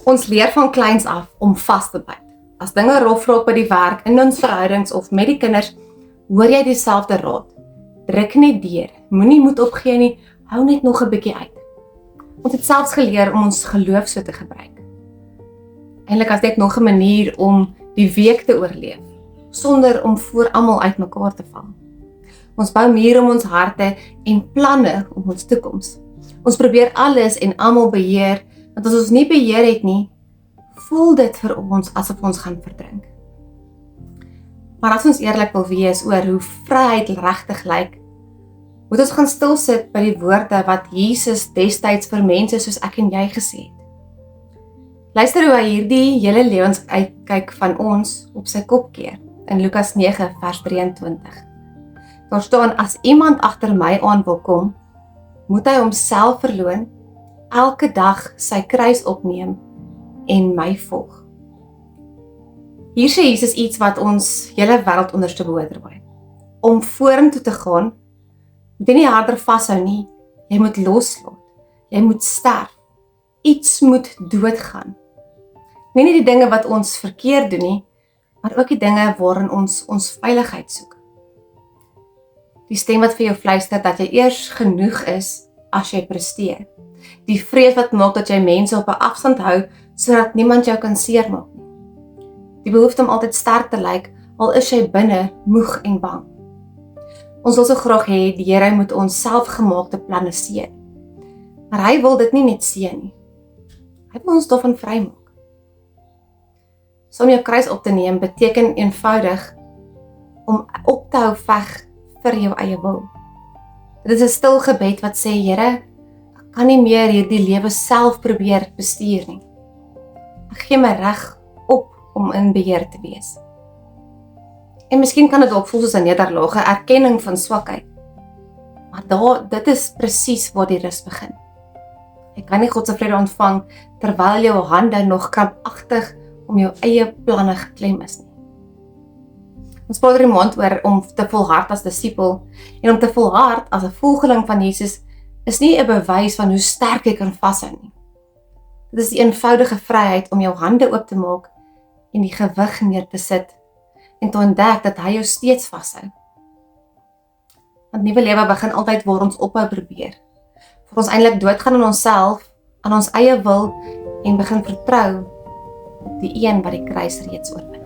Ons leer van kleins af om vas te byt. As dinge rof raak by die werk, in ons verhoudings of met die kinders, hoor jy dieselfde raad. Druk net deur, moenie moed opgee nie, hou net nog 'n bietjie uit. Ons het selfs geleer om ons geloof so te gebruik. Eintlik as dit nog 'n manier om die week te oorleef, sonder om voor almal uitmekaar te val. Ons bou mure om ons harte en planne om ons toekoms. Ons probeer alles en almal beheer, want as ons nie beheer het nie, voel dit vir ons asof ons gaan verdrink. Maar as ons eerlik wil wees oor hoe vryheid regtig lyk, moet ons gaan stil sit by die woorde wat Jesus destyds vir mense soos ek en jy gesê het. Luister hoe hy hierdie hele lewensuitkyk van ons op sy kop keer, in Lukas 9 vers 23. Daar staan, as iemand agter my aan wil kom, moet hy homself verloon, elke dag sy kruis opneem en my volg. Hier sê Jesus iets wat ons hele wêreld onderste behoort. Om vorentoe te gaan, moet jy nie harder vashou nie, jy moet loslaat, jy moet sterf, iets moet doodgaan. Nie die dinge wat ons verkeerd doen nie, maar ook die dinge waarin ons veiligheid soek. Die stem wat vir jou fluister dat jy eers genoeg is as jy presteer. Die vrees wat maak dat jy mense op 'n afstand hou, sodat niemand jou kan seermaak nie. Die behoefte om altyd sterk te lyk, al is jy binne moeg en bang. Ons wil so graag hê die Here moet ons selfgemaakte planne seën. Maar hy wil dit nie net seën nie. Hy wil ons daarvan vrymaak. So om jou kruis op te neem beteken eenvoudig om op te hou veg vir jou eie wil. Dit is 'n stil gebed wat sê, Here, ek kan nie meer hierdie lewe self probeer bestuur nie. Ek gee my reg op om in beheer te wees. En miskien kan dit ook voel soos 'n nederlaag, 'n erkenning van swakheid. Maar dit is presies waar die rus begin. Jy kan nie God se vrede ontvang terwyl jou hande nog krampagtig om jou eie planne geklem is nie. Ons praat hierdie maand oor om te volhard as disipel, en om te volhard as 'n volgeling van Jesus is nie 'n bewys van hoe sterk jy kan vashou nie. Dit is die eenvoudige vryheid om jou hande oop te maak en die gewig neer te sit en te ontdek dat hy jou steeds vashou. Want nuwe lewe begin altyd waar ons ophou probeer. Vir ons eintlik doodgaan aan onsself, aan ons eie wil en begin vertrou op die een wat die kruis reeds oorwin.